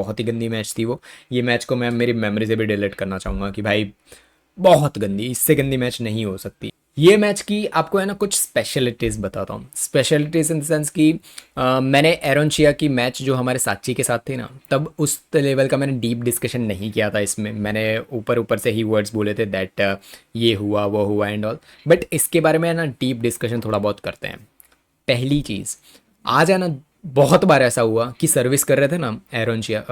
बहुत ही गंदी मैच थी वो। ये मैच को मैं मेरी मेमोरी से भी डिलीट करना चाहूँगा कि भाई बहुत गंदी, इससे गंदी मैच नहीं हो सकती। ये मैच की आपको है ना कुछ स्पेशलिटीज़ बताता हूँ। स्पेशलिटीज़ इन द सेंस कि मैंने एरोन चिया की मैच जो हमारे साची के साथ थी ना, तब उस लेवल का मैंने डीप डिस्कशन नहीं किया था इसमें। मैंने ऊपर ऊपर से ही वर्ड्स बोले थे दैट ये हुआ वो हुआ एंड ऑल। बट इसके बारे में ना डीप डिस्कशन थोड़ा बहुत करते हैं। पहली चीज़, आज है ना बहुत बार ऐसा हुआ कि सर्विस कर रहे थे ना एरोन चिया,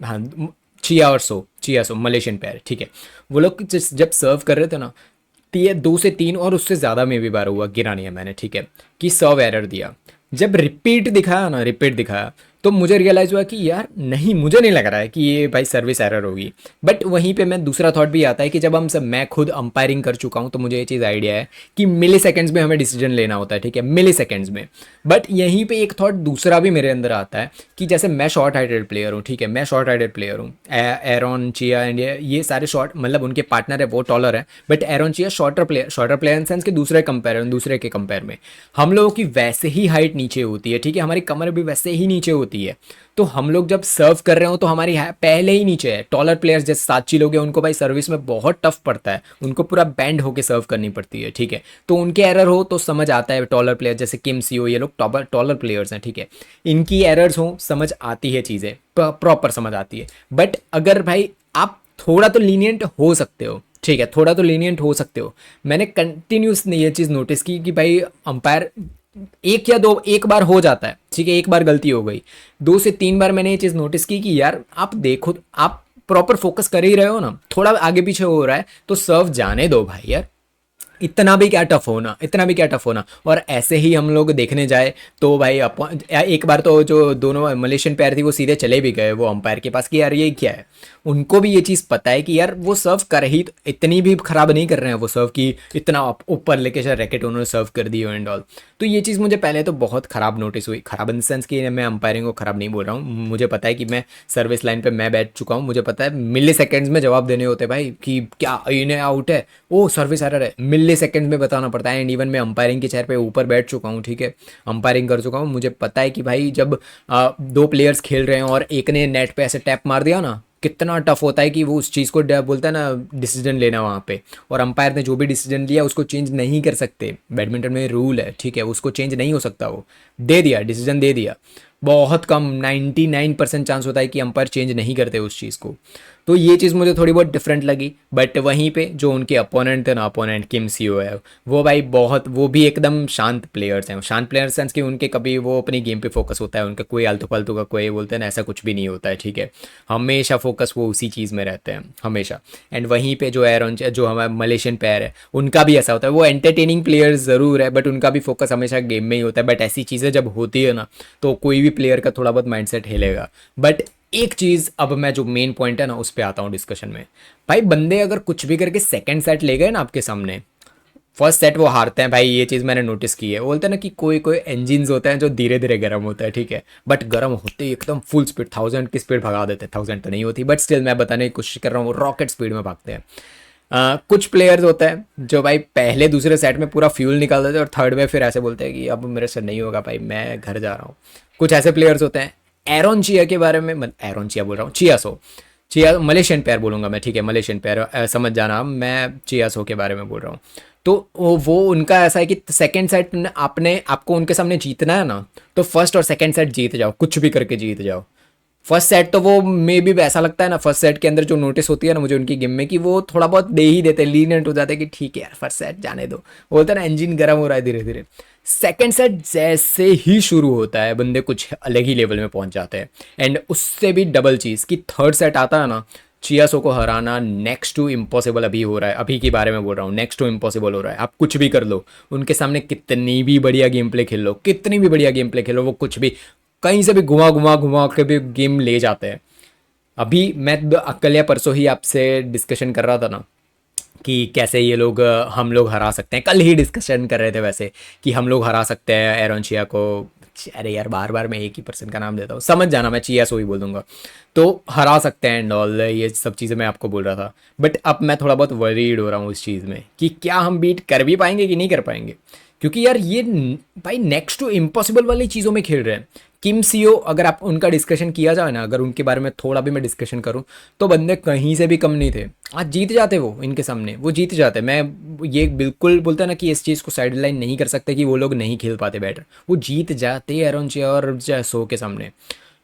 हाँ, चिया सो मलेशियन पैर, ठीक है। वो लोग जब सर्व कर रहे थे ना, 2 से 3 और उससे ज़्यादा में भी बार हुआ, गिरा नहीं है मैंने, ठीक है, कि सर्व एरर दिया। जब रिपीट दिखाया तो मुझे रियलाइज़ हुआ कि यार नहीं, मुझे नहीं लग रहा है कि ये भाई सर्विस एरर होगी। बट वहीं पे मैं दूसरा थॉट भी आता है कि जब मैं खुद अंपायरिंग कर चुका हूँ तो मुझे ये चीज़ आइडिया है कि मिली सेकेंड्स में हमें डिसीजन लेना होता है, ठीक है, मिली सेकेंड्स में। बट यहीं पे एक थॉट दूसरा भी मेरे अंदर आता है कि जैसे मैं शॉर्ट हाइटेड प्लेयर हूँ, ठीक है, मैं शॉर्ट हाइटेड प्लेयर हूँ। एरॉन चिया एंड ये सारे शॉर्ट, मतलब उनके पार्टनर है वो टॉलर है, but Aaron chia shorter player in sense के दूसरे के कंपेयर में हम लोगों की वैसे ही हाइट नीचे होती है, ठीक है, हमारी कमर भी वैसे ही नीचे होती है। तो हम लोग जब सर्व कर रहे हो तो हमारी पहले ही नीचे है। टॉलर प्लेयर्स जैसे साची लोग हैं, उनको भाई सर्विस में बहुत टफ पड़ता है, उनको पूरा बैंड होके सर्व करनी पड़ती है, ठीक है। तो उनके एरर हो तो समझ आता है, टॉलर प्लेयर जैसे किम सीओ, ये लोग टॉलर प्लेयर्स हैं, ठीक है, इनकी एरर्स हो समझ आती है, चीज़ें प्रॉपर समझ आती है। बट अगर भाई आप थोड़ा तो लीनियंट हो सकते हो, ठीक है, थोड़ा तो लीनियंट हो सकते हो। मैंने कंटिन्यूस ये चीज़ नोटिस की कि भाई अंपायर एक बार हो जाता है, ठीक है, एक बार गलती हो गई, 2 से 3 बार मैंने ये चीज़ नोटिस की कि यार आप देखो, आप प्रॉपर फोकस कर ही रहे हो ना, थोड़ा आगे पीछे हो रहा है तो सर्व जाने दो भाई यार, इतना भी क्या टफ होना। और ऐसे ही हम लोग देखने जाए तो भाई एक बार तो जो दोनों मलेशियन पैर थी वो सीधे चले भी गए वो अंपायर के पास कि यार ये क्या है। उनको भी ये चीज़ पता है कि यार वो सर्व कर ही, इतनी भी खराब नहीं कर रहे हैं वो सर्व की, इतना ऊपर लेके शायद रैकेट उन्होंने सर्व कर दी एंड ऑल। तो ये चीज़ मुझे पहले तो बहुत ख़राब नोटिस हुई, ख़राब इन सेंस कि मैं अंपायरिंग को ख़राब नहीं बोल रहा हूँ, मुझे पता है कि मैं सर्विस लाइन पे मैं बैठ चुका हूँ, मुझे पता है मिली सेकेंड्स में जवाब देने होते हैं भाई कि क्या इन्हें आउट है, ओ सर्विस एरर है, मिली सेकेंड्स में बताना पड़ता है। एंड इवन मैं अंपायरिंग के चेयर पे ऊपर बैठ चुका हूँ, ठीक है, अंपायरिंग कर चुका हूँ, मुझे पता है कि भाई जब 2 प्लेयर्स खेल रहे हैं और एक ने नेट पे ऐसे टैप मार दिया ना, कितना टफ होता है कि वो उस चीज़ को बोलता है ना डिसीजन लेना वहाँ पे, और अंपायर ने जो भी डिसीजन लिया उसको चेंज नहीं कर सकते, बैडमिंटन में रूल है, ठीक है, उसको चेंज नहीं हो सकता, वो दे दिया डिसीजन दे दिया। बहुत कम 99% चांस होता है कि अंपायर चेंज नहीं करते उस चीज़ को। तो ये चीज़ मुझे थोड़ी बहुत डिफरेंट लगी। बट वहीं पे जो उनके अपोनेंट थे ना, अपोनेंट किम सीओ है, वो भाई बहुत, वो भी एकदम शांत प्लेयर्स हैं, शांत प्लेयर्स सेंस कि उनके कभी वो अपनी गेम पे फोकस होता है, उनका कोई आलतू फालतू का कोई बोलते हैं ना ऐसा कुछ भी नहीं होता है, ठीक है, हमेशा फोकस वो उसी चीज़ में रहते हैं हमेशा। एंड वहीं पे जो एरोन, जो हमारा मलेशियन प्लेयर है, उनका भी ऐसा होता है, वो एंटरटेनिंग प्लेयर्स ज़रूर है बट उनका भी फोकस हमेशा गेम में ही होता है। बट ऐसी चीज़ें जब होती है ना तो कोई भी प्लेयर का थोड़ा बहुत माइंडसेट हिलेगा। बट एक चीज़, अब मैं जो मेन पॉइंट है ना उस पर आता हूँ डिस्कशन में। भाई बंदे अगर कुछ भी करके सेकंड सेट ले गए ना आपके सामने, फर्स्ट सेट वो हारते हैं भाई, ये चीज़ मैंने नोटिस की है। बोलते हैं ना कि कोई कोई इंजिन्स होते हैं जो धीरे धीरे गर्म होता है, ठीक है, बट गर्म होते ही एकदम फुल स्पीड 1000 की स्पीड भगा देते हैं। 1000 तो नहीं होती बट स्टिल मैं बताने की कोशिश कर रहा हूँ, वो रॉकेट स्पीड में भागते हैं। कुछ प्लेयर्स होते हैं जो भाई पहले दूसरे सेट में पूरा फ्यूल निकाल देते हैं और थर्ड में फिर ऐसे बोलते हैं कि अब मेरे से नहीं होगा भाई, मैं घर जा रहा हूँ। कुछ ऐसे प्लेयर्स होते हैं। एरोन चिया के बारे में, एरोन चिया बोल रहा हूँ, चिया मलेशियन पैर बोलूँगा मैं, ठीक है, मलेशियन पैर समझ जाना, मैं चियासो के बारे में बोल रहा हूँ। तो वो उनका ऐसा है कि सेकंड सेट आपने आपको उनके सामने जीतना है ना, तो फर्स्ट और सेकंड सेट जीत जाओ, कुछ भी करके जीत जाओ। फर्स्ट सेट तो वो मे भी ऐसा लगता है ना, फर्स्ट सेट के अंदर जो नोटिस होती है ना मुझे उनकी गेम में, कि वो थोड़ा बहुत दे ही देते, लीनियंट हो जाते हैं कि ठीक है यार फर्स्ट सेट जाने दो, बोलते हैं ना इंजन गर्म हो रहा है धीरे धीरे। सेकंड सेट जैसे ही शुरू होता है बंदे कुछ अलग ही लेवल में पहुंच जाते हैं। एंड उससे भी डबल चीज़ कि थर्ड सेट आता है ना, चियासो को हराना नेक्स्ट टू इम्पॉसिबल अभी हो रहा है, अभी के बारे में बोल रहा हूँ, नेक्स्ट टू इम्पॉसिबल हो रहा है। आप कुछ भी कर लो उनके सामने, कितनी भी बढ़िया गेम प्ले खेल लो, कितनी भी बढ़िया गेम प्ले खेलो, वो कुछ भी कहीं से भी घुमा घुमा घुमा के भी गेम ले जाते हैं। अभी मैं कल या परसों ही आपसे डिस्कशन कर रहा था ना कि कैसे ये लोग हम लोग हरा सकते हैं, कल ही डिस्कशन कर रहे थे वैसे कि हम लोग हरा सकते हैं एरोन चिया को। अरे यार बार बार मैं एक ही पर्सन का नाम देता हूँ, समझ जाना, मैं चिया सो ही बोल दूंगा। तो हरा सकते हैं एंड ऑल, ये सब चीज़ें मैं आपको बोल रहा था। बट अब मैं थोड़ा बहुत वरीड हो रहा हूँ उस चीज़ में कि क्या हम बीट कर भी पाएंगे कि नहीं कर पाएंगे, क्योंकि यार ये भाई नेक्स्ट टू इम्पॉसिबल वाली चीज़ों में खेल रहे हैं किम सीओ अगर आप उनका डिस्कशन किया जाए ना, अगर उनके बारे में थोड़ा भी मैं डिस्कशन करूं, तो बंदे कहीं से भी कम नहीं थे। आज जीत जाते वो, इनके सामने वो जीत जाते। मैं ये बिल्कुल बोलता ना कि इस चीज़ को साइड लाइन नहीं कर सकते कि वो लोग नहीं खेल पाते बेटर, वो जीत जाते एरोन चे और सो के सामने।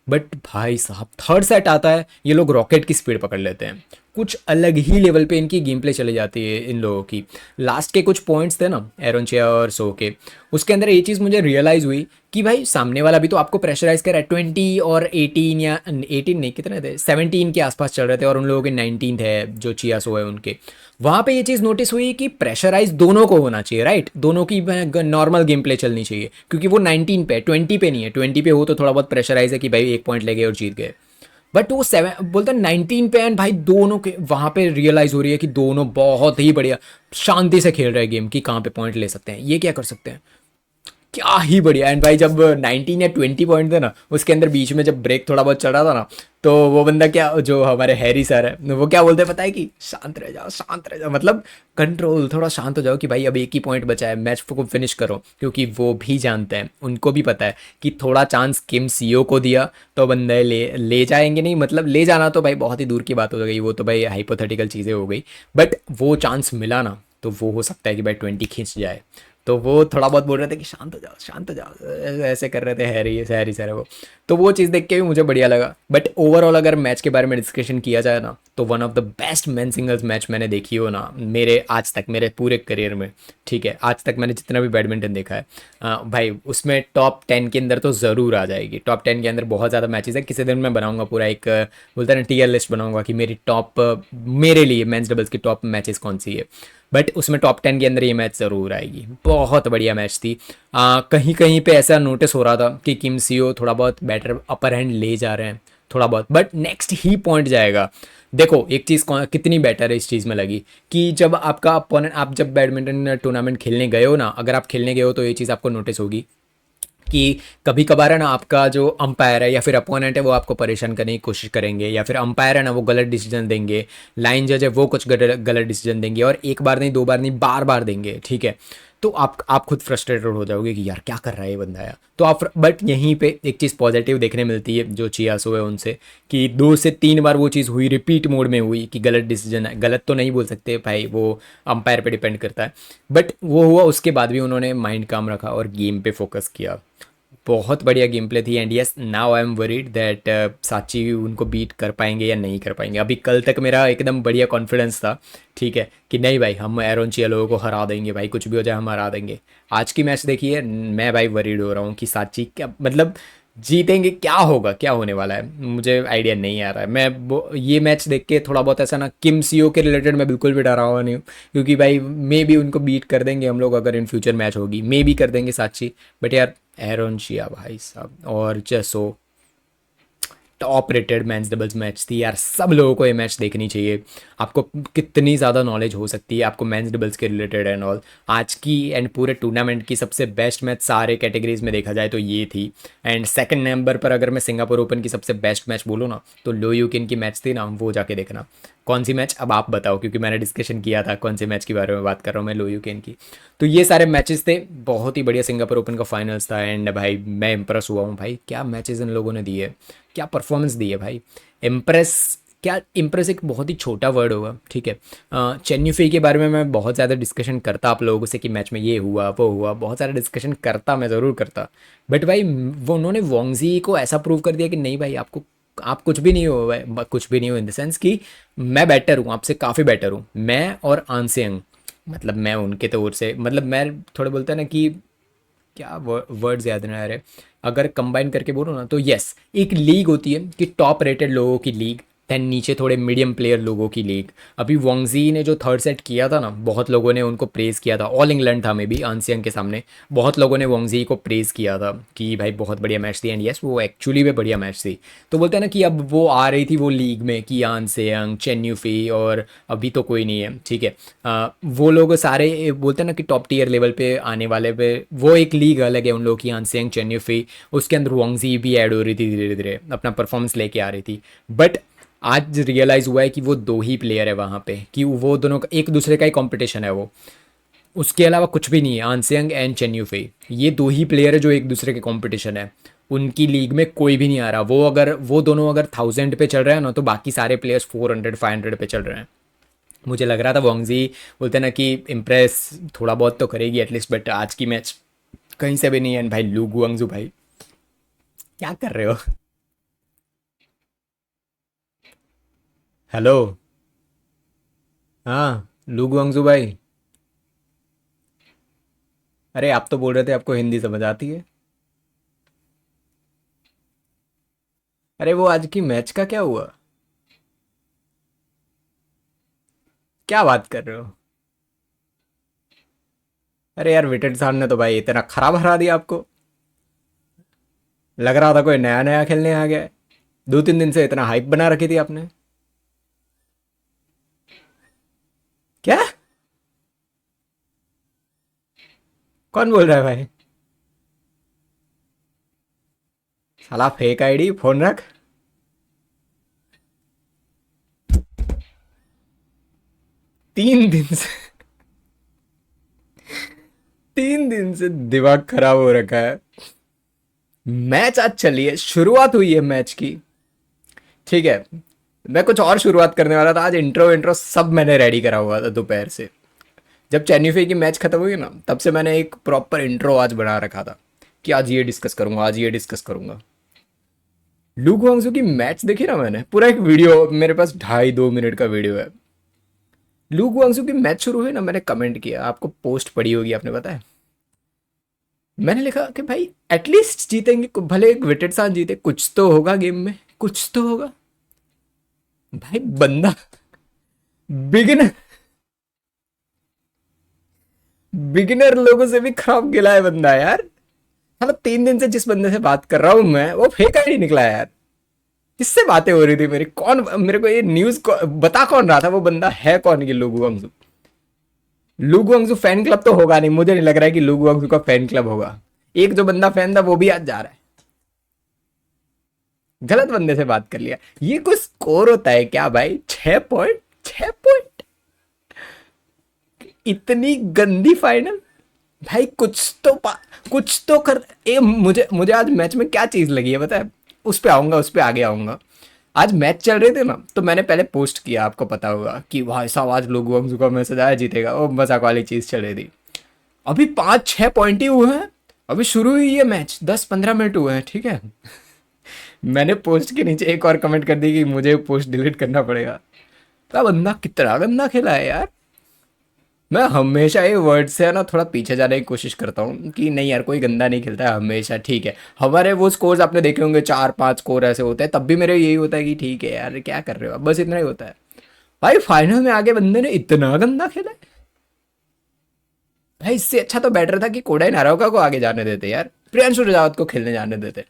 बट भाई साहब थर्ड सेट आता है, ये लोग रॉकेट की स्पीड पकड़ लेते हैं, कुछ अलग ही लेवल पे इनकी गेम प्ले चली जाती है इन लोगों की। लास्ट के कुछ पॉइंट्स थे ना एरोन चिया और सो के, उसके अंदर ये चीज़ मुझे रियलाइज़ हुई कि भाई सामने वाला भी तो आपको प्रेशराइज कर रहा है। 20 और 18 या 18 नहीं, कितने थे, 17 के आसपास चल रहे थे और उन लोगों के 19 है जो चिया सो है उनके। वहाँ पे ये चीज़ नोटिस हुई कि प्रेशराइज दोनों को होना चाहिए, राइट, दोनों की नॉर्मल गेम प्ले चलनी चाहिए, क्योंकि वो 19 पे 20 पे नहीं है। 20 पे हो तो थोड़ा बहुत प्रेशराइज है कि भाई एक पॉइंट ले गए और जीत गए, बट वो 7 बोलते हैं 19 पे एंड भाई दोनों के वहाँ पे रियलाइज हो रही है कि दोनों बहुत ही बढ़िया शांति से खेल रहे हैं गेम, की कहाँ पे पॉइंट ले सकते हैं, ये क्या कर सकते हैं, क्या ही बढ़िया। एंड भाई जब 19 या 20 पॉइंट थे ना, उसके अंदर बीच में जब ब्रेक थोड़ा बहुत चल रहा था ना, तो वो बंदा क्या, जो हमारे हैरी सर है, वो क्या बोलते हैं पता है कि शांत रह जाओ, शांत रह जाओ, मतलब कंट्रोल, थोड़ा शांत हो जाओ कि भाई अब एक ही पॉइंट बचा है, मैच को फिनिश करो। क्योंकि वो भी जानते हैं, उनको भी पता है कि थोड़ा चांस किम सीओ को दिया तो बंदे ले जाएंगे नहीं, मतलब ले जाना तो भाई बहुत ही दूर की बात हो गई, वो तो भाई हाइपोथेटिकल चीज़ें हो गई, बट वो चांस मिला ना, तो वो हो सकता है कि भाई 20 खींच जाए। तो वो थोड़ा बहुत बोल रहे थे कि शांत हो जाओ, शांत हो जाओ, ऐसे कर रहे थे हैरी, हैरी सर है वो। तो वो चीज़ देख के भी मुझे बढ़िया लगा। बट ओवरऑल अगर मैच के बारे में डिस्कशन किया जाए ना, तो one of the best main singles match मैंने देखी हो ना मेरे आज तक, मेरे पूरे करियर में, ठीक है, आज तक मैंने जितना भी बैडमिंटन देखा है, भाई उसमें टॉप 10 के अंदर तो ज़रूर आ जाएगी। टॉप 10 के अंदर बहुत ज़्यादा मैचेस है, किसी दिन मैं बनाऊंगा पूरा एक बोलता है ना टीयर लिस्ट बनाऊंगा कि मेरी टॉप, मेरे लिए मेंस डबल्स की टॉप मैचेस कौन सी है, बट उसमें टॉप 10 के अंदर ये मैच ज़रूर आएगी। बहुत बढ़िया मैच थी। कहीं कहीं पे ऐसा नोटिस हो रहा था कि किम सीओ थोड़ा बहुत बेटर अपर हैंड ले जा रहे हैं थोड़ा बहुत, बट नेक्स्ट ही पॉइंट जाएगा। देखो एक चीज़ कितनी बेटर है इस चीज़ में लगी कि जब आपका अपोनेंट, आप जब बैडमिंटन टूर्नामेंट खेलने गए हो ना, अगर आप खेलने गए हो तो ये चीज़ आपको नोटिस होगी कि कभी कभार है ना आपका जो अंपायर है या फिर अपोनेंट है वो आपको परेशान करने की कोशिश करेंगे, या फिर अंपायर है ना वो गलत डिसीजन देंगे, लाइन जज है वो कुछ गलत डिसीजन देंगे, और एक बार नहीं, दो बार नहीं, बार बार देंगे, ठीक है। तो आप खुद फ्रस्ट्रेटेड हो जाओगे कि यार क्या कर रहा है ये बंदा यार। तो आप, बट यहीं पे एक चीज़ पॉजिटिव देखने मिलती है जो चियासो है उनसे, कि 2 से 3 बार वो चीज़ हुई, रिपीट मोड में हुई कि गलत डिसीजन है, गलत तो नहीं बोल सकते भाई, वो अंपायर पे डिपेंड करता है, बट वो हुआ, उसके बाद भी उन्होंने माइंड काम रखा और गेम पे फोकस किया। बहुत बढ़िया गेम प्ले थी। And yes, now I am worried that साची उनको बीट कर पाएंगे या नहीं कर पाएंगे। अभी कल तक मेरा एकदम बढ़िया कॉन्फिडेंस था, ठीक है, कि नहीं भाई हम एरोन चिया लोगों को हरा देंगे, भाई कुछ भी हो जाए हम हरा देंगे। आज की मैच देखिए, मैं भाई वरीड हो रहा हूँ कि साची क्या मतलब जीतेंगे, क्या होगा, क्या होने वाला है, मुझे आइडिया नहीं आ रहा है। ये मैच देख के थोड़ा बहुत ऐसा ना, किम सीओ के रिलेटेड मैं बिल्कुल भी डरा हुआ नहीं हूँ, क्योंकि भाई मे बी उनको बीट कर देंगे हम लोग, अगर इन फ्यूचर मैच होगी मे बी कर देंगे साची, बट यार एरोन चिया भाई साहब और Chia Soh, top rated match doubles match थी यार। सब लोगों को ये मैच देखनी चाहिए। आपको कितनी ज़्यादा नॉलेज हो सकती है आपको मैच डबल्स के रिलेटेड एंड ऑल। आज की एंड पूरे टूर्नामेंट की सबसे बेस्ट मैच सारे कैटेगरीज में देखा जाए तो ये थी। एंड सेकंड नंबर पर अगर मैं सिंगापुर ओपन की सबसे बेस्ट मैच बोलूँ ना, तो लो यूकिन की मैच थी ना, वो जाके देखना। कौन सी मैच, अब आप बताओ, क्योंकि मैंने डिस्कशन किया था कौन से मैच के बारे में बात कर रहा हूँ मैं, लो यूकेन की। तो ये सारे मैचेस थे, बहुत ही बढ़िया। सिंगापुर ओपन का फाइनल्स था एंड भाई मैं इंप्रेस हुआ हूँ भाई, क्या मैचेस इन लोगों ने दिए, क्या परफॉर्मेंस दी है भाई। इम्प्रेस, क्या इम्प्रेस एक बहुत ही छोटा वर्ड होगा, ठीक है। चेन युफई के बारे में मैं बहुत ज़्यादा डिस्कशन करता आप लोगों से कि मैच में ये हुआ वो हुआ, बहुत सारा डिस्कशन करता, मैं ज़रूर करता, बट भाई वो उन्होंने वोंगजी को ऐसा प्रूव कर दिया कि नहीं भाई आपको, आप कुछ भी नहीं हो भाई, कुछ भी नहीं हो इन द सेंस कि मैं बेटर हूँ, आपसे काफ़ी बेटर हूँ, मैं और आनसेंग, मतलब मैं उनके तौर से, मतलब मैं थोड़े बोलते हैं ना कि क्या वर्ड्स याद नहीं आ रहे, अगर कंबाइन करके बोलो ना तो यस, एक लीग होती है कि टॉप रेटेड लोगों की लीग, देन नीचे थोड़े मीडियम प्लेयर लोगों की लीग। अभी वोंगजी ने जो थर्ड सेट किया था ना, बहुत लोगों ने उनको प्रेज़ किया था, ऑल इंग्लैंड था मे बी आंसियंग के सामने, बहुत लोगों ने वोंगजी को प्रेज़ किया था कि भाई बहुत बढ़िया मैच थी। एंड यस, वो एक्चुअली में बढ़िया मैच थी। तो बोलते हैं ना कि अब वो आ रही थी वो लीग में कि आंसियंग, चेन युफी, और अभी तो कोई नहीं है, ठीक है। वो लोग सारे बोलते हैं ना कि टॉप टियर लेवल पे आने वाले पे, वो एक लीग अलग है उन लोगों की, आंसियंग, चेन युफी, उसके अंदर वोंगजी भी ऐड हो रही थी, धीरे धीरे अपना परफॉर्मेंस लेके आ रही थी। बट आज रियलाइज़ हुआ है कि वो दो ही प्लेयर है वहाँ पे, कि वो दोनों का एक दूसरे का ही कंपटीशन है वो, उसके अलावा कुछ भी नहीं है। आंसियंग एंड चेन युफई, ये दो ही प्लेयर है जो एक दूसरे के कंपटीशन है। उनकी लीग में कोई भी नहीं आ रहा। वो दोनों अगर 1000 पे चल रहे हैं ना, तो बाकी सारे प्लेयर्स 400 500 पे चल रहे हैं। मुझे लग रहा था वांगजी बोलते हैं ना कि इम्प्रेस थोड़ा बहुत तो करेगी एटलीस्ट, बट आज की मैच कहीं से भी नहीं है भाई। लू गुआंगजू भाई क्या कर रहे हो? हेलो। हाँ लू गुआंगजू भाई। अरे आप तो बोल रहे थे आपको हिंदी समझ आती है। अरे वो आज की मैच का क्या हुआ? क्या बात कर रहे हो? अरे यार विटेंसन ने तो भाई इतना खराब हरा दिया आपको। लग रहा था कोई नया नया खेलने आ गया है। 2 3 दिन से इतना हाइप बना रखी थी आपने। क्या? कौन बोल रहा है भाई? साला फेक आईडी फोन रख। 3 दिन से 3 दिन से दिमाग खराब हो रखा है। मैच आज चली है, शुरुआत हुई है मैच की। ठीक है। मैं कुछ और शुरुआत करने वाला था। आज इंट्रो इंट्रो सब मैंने रेडी करा हुआ था दोपहर से। जब चेन्नई की मैच खत्म हुई ना, तब से मैंने एक प्रॉपर इंट्रो आज बना रखा था कि आज ये डिस्कस करूंगा, आज ये डिस्कस करूंगा। लू गुआंगजू की मैच देखी ना मैंने, पूरा एक वीडियो मेरे पास 2.5 2 मिनट का वीडियो है। लू गुआंगजू की मैच शुरू हुई ना, मैंने कमेंट किया, आपको पोस्ट पड़ी होगी आपने, पता है। मैंने लिखा कि भाई एटलीस्ट जीतेंगे, भले एक विकेट साथ जीते, कुछ तो होगा गेम में, कुछ तो होगा। भाई बंदा बिगिनर बिगिनर लोगों से भी खराब गिला है बंदा यार। मतलब 3 दिन से जिस बंदे से बात कर रहा हूं मैं, वो फेक आईडी निकला है यार। किससे बातें हो रही थी मेरी? कौन मेरे को ये न्यूज बता कौन रहा था? वो बंदा है कौन ये लुगु अंगजू? लुगु अंगजू फैन क्लब तो होगा नहीं, मुझे नहीं लग रहा है कि लुगु अंगजू का फैन क्लब होगा। एक जो बंदा फैन था वो भी आज जा रहा है। गलत बंदे से बात कर लिया। ये कुछ स्कोर होता है क्या भाई? 6 पॉइंट, 6 पॉइंट, इतनी गंदी फाइनल। भाई कुछ तो कर। मुझे मुझे आज मैच में क्या चीज लगी है पता है? उस पे आऊंगा, उस पे आगे आऊंगा। आज मैच चल रहे थे ना, तो मैंने पहले पोस्ट किया, आपको पता होगा कि भाई साहब आज लोगों का मैसेज आया जीतेगा, वो मजाक वाली चीज चल रही थी। अभी 5 6 पॉइंट ही हुए हैं। अभी शुरू हुई है मैच, 10 15 मिनट हुए हैं, ठीक है। मैंने पोस्ट के नीचे एक और कमेंट कर दी कि मुझे पोस्ट डिलीट करना पड़ेगा। तो बंदा कितना गंदा खेला है यार। मैं हमेशा ये वर्ड से है ना थोड़ा पीछे जाने की कोशिश करता हूँ कि नहीं यार कोई गंदा नहीं खेलता है हमेशा, ठीक है। हमारे वो स्कोर्स आपने देखे होंगे, 4 5 स्कोर ऐसे होते हैं, तब भी मेरे यही होता है कि ठीक है यार क्या कर रहे हो, बस इतना ही होता है। भाई फाइनल में आगे बंदे ने इतना गंदा खेला है। भाई इससे अच्छा तो बेटर था कि कोडाई नारोका को आगे जाने देते यार, प्रियांशु रजावत को खेलने जाने देते,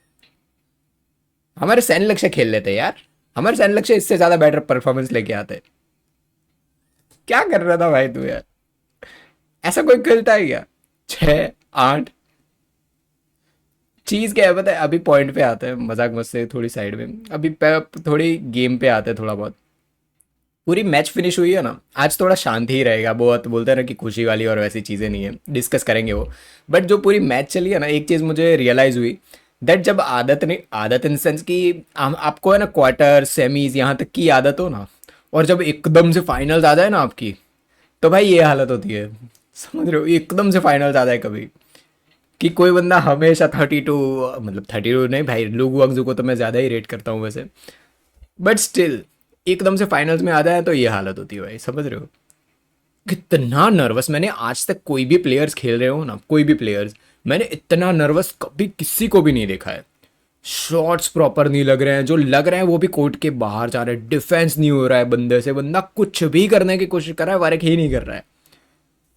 हमारे सैन लक्ष्य खेल लेते यार। हमारे सैन लक्ष्य इससे ज्यादा बेटर परफॉर्मेंस लेके आते। क्या कर रहा था भाई तू यार? ऐसा कोई खेलता है क्या? 6 8। चीज क्या है पता है? अभी पॉइंट पे आते हैं, मजाक मस्ती थोड़ी साइड में, अभी थोड़ी गेम पे आते हैं थोड़ा बहुत। पूरी मैच फिनिश हुई है ना, आज थोड़ा शांति ही रहेगा, बहुत बोलते हैं ना कि खुशी वाली और वैसी चीज़ें नहीं है, डिस्कस करेंगे वो। बट जो पूरी मैच चली है ना, एक चीज़ मुझे रियलाइज़ हुई, दैट जब आदत नहीं, आदत इन सेंस कि आपको है ना क्वार्टर सेमीज यहाँ तक की आदत हो ना, और जब एकदम से फाइनल्स आ जाए ना आपकी, तो भाई ये हालत होती है। समझ रहे हो? एकदम से फाइनल्स आ जाए कभी, कि कोई बंदा हमेशा 32, मतलब 32 नहीं भाई, लुगु अगजू को तो मैं ज़्यादा ही रेट करता हूँ वैसे, बट स्टिल एकदम से फाइनल्स में आ जाए तो ये हालत होती है भाई, समझ रहे हो? कितना नर्वस मैंने आज तक, कोई भी प्लेयर्स खेल रहे हो ना, कोई भी प्लेयर्स, मैंने इतना नर्वस कभी किसी को भी नहीं देखा है। शॉट्स प्रॉपर नहीं लग रहे हैं, जो लग रहे हैं वो भी कोर्ट के बाहर जा रहे हैं, डिफेंस नहीं हो रहा है बंदे से, बंदा कुछ भी करने की कोशिश कर रहा है, वर्क ही नहीं कर रहा है।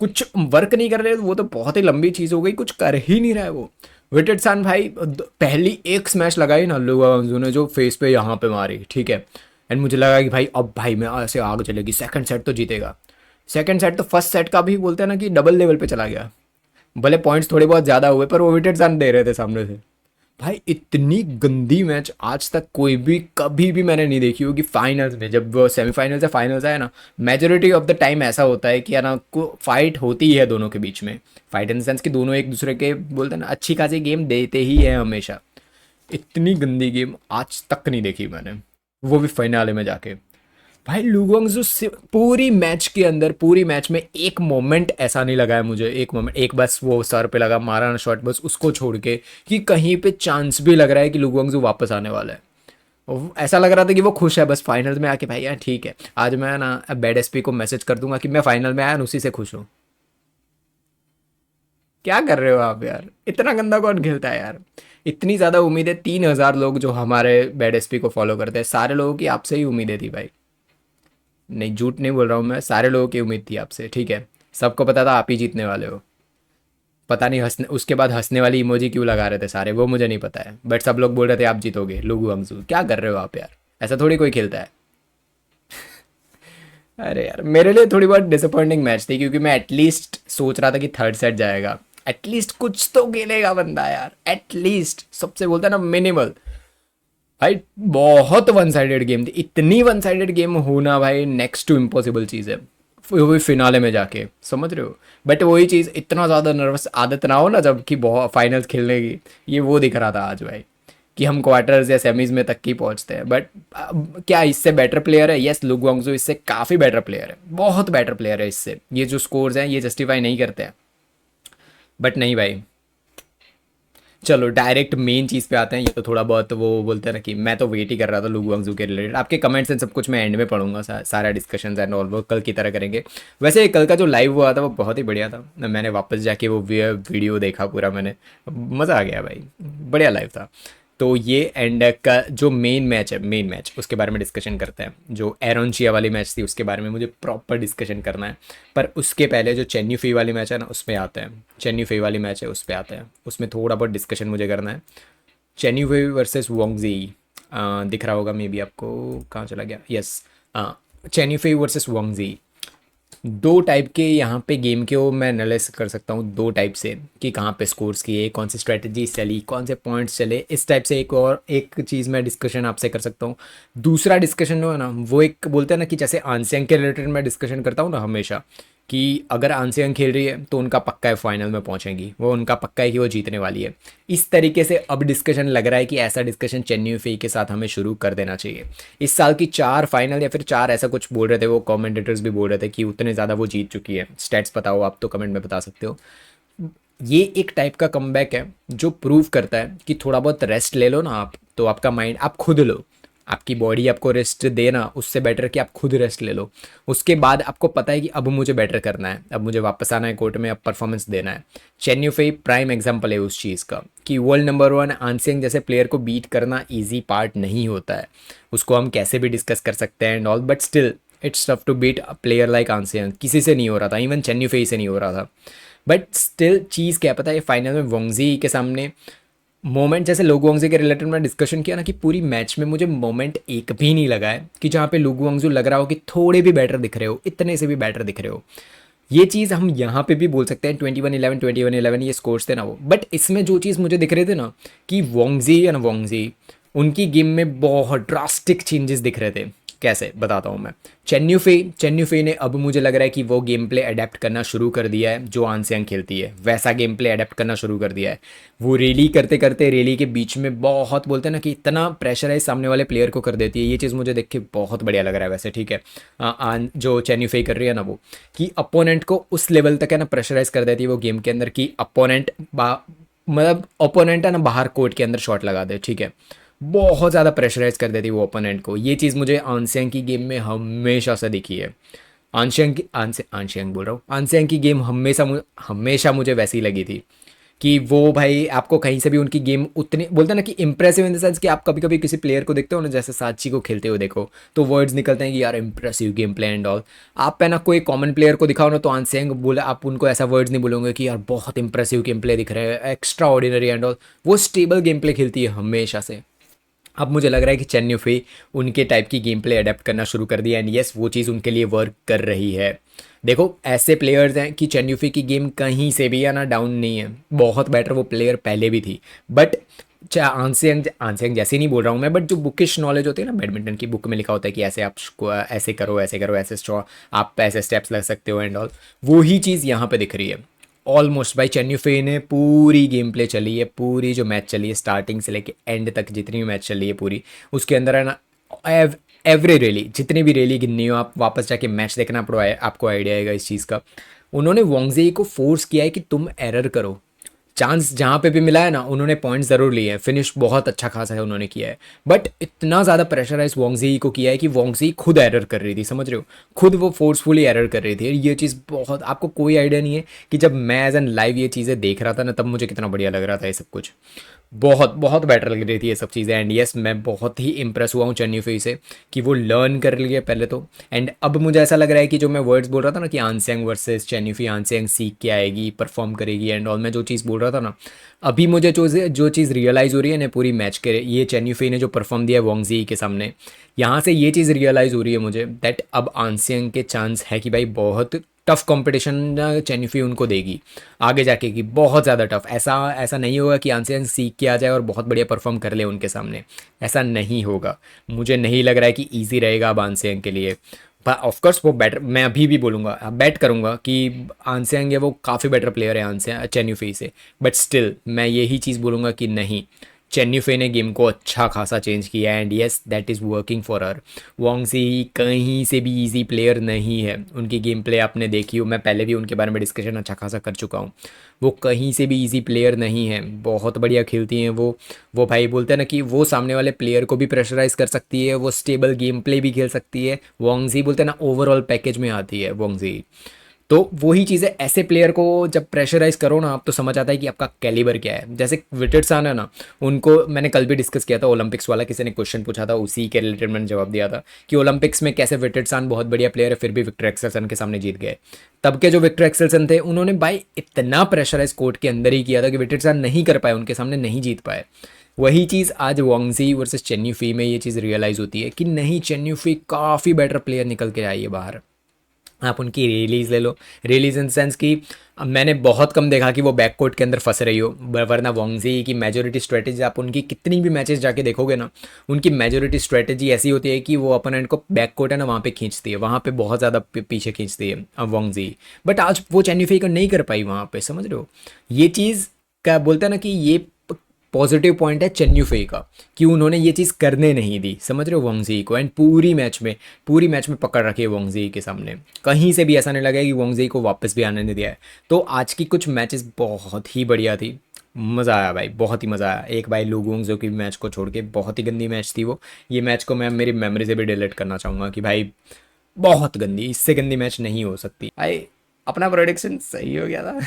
कुछ वर्क नहीं कर रहे, वो तो बहुत ही लंबी चीज़ हो गई, कुछ कर ही नहीं रहा है वो। विटेटसान भाई पहली एक स्मैश लगाई ना लुगांजू ने, जो फेस पे यहाँ पे मारी, ठीक है। एंड मुझे लगा कि भाई अब भाई मैं ऐसे आग चलेगी, सेकंड सेट तो जीतेगा। सेकंड सेट तो फर्स्ट सेट का भी बोलते हैं ना कि डबल लेवल पे चला गया। भले पॉइंट्स थोड़े बहुत ज़्यादा हुए, पर वो विटेटसान दे रहे थे सामने से। भाई इतनी गंदी मैच आज तक कोई भी कभी भी मैंने नहीं देखी होगी। फाइनल्स में जब वो सेमीफाइनल से फाइनल्स आए ना, मेजोरिटी ऑफ द टाइम ऐसा होता है कि है ना को फाइट होती है दोनों के बीच में, फाइट इन द सेंस कि दोनों एक दूसरे के बोलते हैं ना अच्छी खासी गेम देते ही है हमेशा। इतनी गंदी गेम आज तक नहीं देखी मैंने, वो भी फाइनल में जाके। भाई लुगोंगजू से पूरी मैच के अंदर, पूरी मैच में एक मोमेंट ऐसा नहीं लगा है मुझे, एक मोमेंट, एक बस वो सर पे लगा मारा ना शॉट, बस उसको छोड़ के कि कहीं पे चांस भी लग रहा है कि लुगोंगजू वापस आने वाला है। ऐसा लग रहा था कि वो खुश है बस फाइनल में आके, भाई यार ठीक है आज मैं ना बैड एसपी को मैसेज कर दूंगा कि मैं फाइनल में आया उसी से खुश हूँ। क्या कर रहे हो आप यार, इतना गंदा कौन खेलता है यार। इतनी ज़्यादा उम्मीद है, 3,000 लोग जो हमारे बैड एसपी को फॉलो करते हैं, सारे लोगों की आपसे ही उम्मीदें थी भाई। नहीं झूठ नहीं बोल रहा हूँ मैं, सारे लोगों की उम्मीद थी आपसे, ठीक है। सबको पता था आप ही जीतने वाले हो। पता नहीं हंसने, उसके बाद हंसने वाली इमोजी क्यों लगा रहे थे सारे, वो मुझे नहीं पता है, बट सब लोग बोल रहे थे आप जीतोगे लुगु अंगजू। क्या कर रहे हो आप यार, ऐसा थोड़ी कोई खेलता है। अरे यार मेरे लिए थोड़ी बहुत डिसअपॉइंटिंग मैच थी, क्योंकि मैं एटलीस्ट सोच रहा था कि थर्ड सेट जाएगा, एटलीस्ट कुछ तो खेलेगा बंदा यार, एटलीस्ट सबसे बोलता है ना मिनिमल। भाई बहुत वन साइडेड गेम थी, इतनी वन साइडेड गेम होना भाई नेक्स्ट टू इम्पॉसिबल चीज़ है, वो भी फिनाले में जाके, समझ रहे हो। बट वही चीज़, इतना ज़्यादा नर्वस आदत ना हो ना जब कि बहुत फाइनल्स खेलने की, ये वो दिख रहा था आज भाई, कि हम क्वार्टर्स या सेमीज में तक ही पहुंचते हैं। बट क्या इससे बेटर प्लेयर है? यस, लुक वांगजू इससे काफ़ी बेटर प्लेयर है, बहुत बेटर प्लेयर है इससे, ये जो स्कोर्स हैं ये जस्टिफाई नहीं करते हैं। बट नहीं भाई, चलो डायरेक्ट मेन चीज़ पे आते हैं। ये तो थोड़ा बहुत वो बोलते हैं ना कि मैं तो वेट ही कर रहा था लुक वांगजू के रिलेटेड, आपके कमेंट्स एंड सब कुछ मैं एंड में पढ़ूंगा, सारा डिस्कशन एंड ऑल वो कल की तरह करेंगे। वैसे कल का जो लाइव हुआ था वो बहुत ही बढ़िया था, मैंने वापस जाके वो वीडियो देखा पूरा मैंने, मज़ा आ गया भाई, बढ़िया लाइव था। तो ये एंड का जो मेन मैच है, मेन मैच उसके बारे में डिस्कशन करते हैं। जो एरोनचिया वाली मैच थी उसके बारे में मुझे प्रॉपर डिस्कशन करना है, पर उसके पहले जो चेन्नई फी वाली मैच है ना उस पर आते हैं। चेन्नई फी वाली मैच है उस पर आते हैं, उसमें थोड़ा बहुत डिस्कशन मुझे करना है। चेन्नई फी वर्सेस वोंगजी, दिख रहा होगा मे बी आपको, कहाँ चला गया, यस। चेन्नई फी वर्सेस वोंगजी, दो टाइप के यहाँ पे गेम के वो मैं एनालाइज कर सकता हूँ, दो टाइप से, कि कहाँ पे स्कोर्स किए, कौन सी स्ट्रेटजी चली, कौन से पॉइंट्स चले, इस टाइप से। एक और एक चीज़ मैं डिस्कशन आपसे कर सकता हूँ। दूसरा डिस्कशन जो है ना वो एक बोलते हैं ना कि जैसे आंसियांग के रिलेटेड मैं डिस्कशन करता हूँ ना हमेशा, कि अगर आंसियांग खेल रही है तो उनका पक्का है फाइनल में पहुंचेंगी, वो उनका पक्का है कि वो जीतने वाली है। इस तरीके से अब डिस्कशन लग रहा है कि ऐसा डिस्कशन चेन्नई फी के साथ हमें शुरू कर देना चाहिए। इस साल की 4 फाइनल या फिर 4 ऐसा कुछ बोल रहे थे वो कमेंटेटर्स भी, बोल रहे थे कि उतने ज़्यादा वो जीत चुकी है। स्टैट्स पता हो आप तो कमेंट में बता सकते हो। ये एक टाइप का कमबैक है जो प्रूव करता है कि थोड़ा बहुत रेस्ट ले लो ना आप, तो आपका माइंड आप खुद लो, आपकी बॉडी आपको रेस्ट देना, उससे बेटर कि आप खुद रेस्ट ले लो। उसके बाद आपको पता है कि अब मुझे बेटर करना है, अब मुझे वापस आना है कोर्ट में, अब परफॉर्मेंस देना है। चेन्नई फी प्राइम एग्जांपल है उस चीज़ का, कि वर्ल्ड नंबर 1 आंसियांग जैसे प्लेयर को बीट करना ईजी पार्ट नहीं होता है। उसको हम कैसे भी डिस्कस कर सकते हैं and all, but still it's tough to beat a player like An Seyoung. किसी से नहीं हो रहा था, इवन चेन्नई फी से नहीं हो रहा था। बट स्टिल चीज़ क्या पता है, फाइनल में वोंगजी के सामने मोमेंट, जैसे लोगू वांगजू के रिलेटेड में डिस्कशन किया ना, कि पूरी मैच में मुझे मोमेंट एक भी नहीं लगा है कि जहाँ पे लोगू वांगजू लग रहा हो कि थोड़े भी बेटर दिख रहे हो, इतने से भी बेटर दिख रहे हो। ये चीज़ हम यहाँ पे भी बोल सकते हैं, 21-11 21-11 ये स्कोर्स थे ना वो, बट इसमें जो चीज़ मुझे दिख रहे थे ना, कि वोंगजी या ना वोंगजी, उनकी गेम में बहुत ड्रास्टिक चेंजेस दिख रहे थे। कैसे बताता हूँ मैं। चेन्नई ने अब मुझे लग रहा है कि वो गेम प्ले अडेप्ट करना शुरू कर दिया है, जो आंसियांग खेलती है वैसा गेम प्ले अडेप्ट करना शुरू कर दिया है। वो रेली करते करते रेली के बीच में बहुत बोलते हैं ना कि इतना प्रेशराइज सामने वाले प्लेयर को कर देती है। ये चीज़ मुझे देख के बहुत बढ़िया लग रहा है वैसे, ठीक है। जो चेन्नई कर रही है ना वो, कि अपोनेंट को उस लेवल तक है ना प्रेशराइज कर देती है वो गेम के अंदर, कि अपोनेंट मतलब ओपोनेंट है ना बाहर कोर्ट के अंदर शॉट लगा दे, ठीक है। बहुत ज़्यादा प्रेशराइज कर देती है वो ओपोनेंट को। ये चीज़ मुझे आंसियांग की गेम में हमेशा से दिखी है। आंसियांग बोल रहा हूँ, आंसियांग की गेम हमेशा मुझे वैसी लगी थी, कि वो भाई आपको कहीं से भी उनकी गेम उतनी बोलते हैं ना कि इंप्रेसिव इन द सेंस कि आप कभी कभी किसी प्लेयर को देखते हो ना, जैसे साची को खेलते हुए देखो तो वर्ड्स निकलते हैं कि यार impressive game play and all. आप पे ना कोई कॉमन प्लेयर को दिखाओ ना तो आंसियांग बोले, आप उनको ऐसा वर्ड्स नहीं बोलोगे कि यार बहुत इंप्रेसिव गेम प्ले दिख रहे हैं, एक्स्ट्रा ऑर्डिनरी एंड ऑल। वो स्टेबल गेम प्ले खेलती है हमेशा से। अब मुझे लग रहा है कि चेन्नई फी उनके टाइप की गेम प्ले अडेप्ट करना शुरू कर दिया, एंड यस वो चीज़ उनके लिए वर्क कर रही है। देखो ऐसे प्लेयर्स हैं कि चेन्नई फी की गेम कहीं से भी या ना डाउन नहीं है, बहुत बेटर वो प्लेयर पहले भी थी। बट आंसियांग जैसे नहीं बोल रहा हूँ मैं, बट जो बुकिश नॉलेज होती है ना, बैडमिंटन की बुक में लिखा होता है कि ऐसे आप ऐसे करो ऐसे करो, ऐसे आप ऐसे स्टेप्स लग सकते हो एंड ऑल, वो ही चीज़ यहाँ पे दिख रही है। ऑलमोस्ट भाई चेन्नई ने पूरी गेम प्ले चली है, पूरी जो मैच चली है स्टार्टिंग से लेके एंड तक जितनी भी मैच चली है पूरी, उसके अंदर है ना एवरी रैली, जितनी भी रैली गिननी हो आप वापस जाके मैच देखना, आपको आइडिया आएगा इस चीज़ का। उन्होंने वोंगजेई को फोर्स किया है कि तुम एरर करो, चांस जहाँ पे भी मिला है ना उन्होंने पॉइंट ज़रूर लिए हैं, फिनिश बहुत अच्छा खासा है उन्होंने किया है, बट इतना ज़्यादा प्रेशराइज वोंगजी को किया है कि वोंगजी खुद एरर कर रही थी, समझ रहे हो, खुद वो फोर्सफुली एरर कर रही थी। ये चीज़ बहुत, आपको कोई आइडिया नहीं है कि जब मैं एज एन लाइव ये चीज़ें देख रहा था ना तब मुझे कितना बढ़िया लग रहा था ये सब कुछ, बहुत बहुत बेटर लग रही थी ये सब चीज़ें। एंड यस मैं बहुत ही इंप्रेस हुआ हूँ चेन्नई से कि वो लर्न कर लिए पहले तो, एंड अब मुझे ऐसा लग रहा है कि जो मैं वर्ड्स बोल रहा था ना कि आनसेंग वर्सेस चेन्नई, आनसेंग सीख के आएगी, परफॉर्म करेगी एंड ऑल, मैं जो चीज़ बोल रहा था ना, अभी मुझे जो चीज़ रियलाइज़ हो रही है ना पूरी मैच के, ये चेन्नई ने जो परफॉर्म दिया है वोंगजी के सामने, यहाँ से ये चीज़ रियलाइज़ हो रही है मुझे दैट अब आनसेंग के चांस है कि भाई बहुत टफ कंपटीशन चेन्नई उनको देगी आगे जाके, कि बहुत ज़्यादा टफ, ऐसा ऐसा नहीं होगा कि आनसेंग सीख के आ जाए और बहुत बढ़िया परफॉर्म कर ले उनके सामने, ऐसा नहीं होगा। मुझे नहीं लग रहा है कि ईजी रहेगा अब आनसेंग के लिए। ऑफकोर्स वो बेटर, मैं अभी भी बोलूँगा, बैट करूँगा कि आनसेंग है वो काफ़ी बेटर प्लेयर है आनसेंग चेन्नई से, बट स्टिल मैं यही चीज़ बोलूँगा कि नहीं, चेन्नई ने गेम को अच्छा खासा चेंज किया है and yes that is working for her. वोंगजी कहीं से भी इजी प्लेयर नहीं है, उनकी गेम प्ले आपने देखी हो, मैं पहले भी उनके बारे में डिस्कशन अच्छा खासा कर चुका हूँ, वो कहीं से भी इजी प्लेयर नहीं है, बहुत बढ़िया खेलती हैं वो भाई बोलते हैं ना कि वो सामने वाले प्लेयर को भी प्रेशराइज कर सकती है, वो स्टेबल गेम प्ले भी खेल सकती है, वोंगजी बोलते हैं ना ओवरऑल पैकेज में आती है वोंगजी। तो वही चीज़ें ऐसे प्लेयर को जब प्रेशराइज करो ना आप तो समझ आता है कि आपका कैलिबर क्या है। जैसे विटिटसन है ना, उनको मैंने कल भी डिस्कस किया था, ओलंपिक्स वाला किसी ने क्वेश्चन पूछा था उसी के रिलेटेड मैंने जवाब दिया था कि ओलंपिक्स में कैसे विटिटसन बहुत बढ़िया प्लेयर है फिर भी विक्टर एक्सेल्सन के सामने जीत गए। तब के जो विक्टर एक्सेल्सन थे उन्होंने भाई इतना प्रेशराइज कोर्ट के अंदर ही किया था कि विटिटसन नहीं कर पाए, उनके सामने नहीं जीत पाए। वही चीज़ आज वोंगजी वर्सेस चेन्नई में ये चीज़ रियलाइज़ होती है कि नहीं, चेन्नई काफ़ी बेटर प्लेयर निकल के आई है बाहर। आप उनकी रिलीज ले लो, रिलीज इन सेंस कि मैंने बहुत कम देखा कि वो बैक कोर्ट के अंदर फंस रही हो, वरना वोंगजी की मेजोरिटी स्ट्रेटेजी आप उनकी कितनी भी मैचेस जाके देखोगे ना, उनकी मेजोरिटी स्ट्रेटेजी ऐसी होती है कि वो अपोनेंट को बैक कोर्ट है ना वहाँ पे खींचती है, वहाँ पे बहुत ज़्यादा पीछे खींचती है वोंगजी, बट आज वो चेन्नई को नहीं कर पाई वहाँ पे, समझ रहे हो। ये चीज़ क्या बोलते हैं ना कि ये पॉजिटिव पॉइंट है चेन्नई का कि उन्होंने ये चीज़ करने नहीं दी, समझ रहे हो वोंगजी को, एंड पूरी मैच में पकड़ रखी है वोंगजी के सामने, कहीं से भी ऐसा नहीं लगा कि वोंगजी को वापस भी आने नहीं दिया है। तो आज की कुछ मैचेस बहुत ही बढ़िया थी, मज़ा आया भाई, बहुत ही मज़ा आया। एक भाई लुगोंग जो कि मैच को छोड़ के बहुत ही गंदी मैच थी वो, ये मैच को मैं मेरी मेमोरी से भी डिलीट करना चाहूँगा कि भाई बहुत गंदी, इससे गंदी मैच नहीं हो सकती भाई। अपना प्रोडिक्शन सही हो गया था।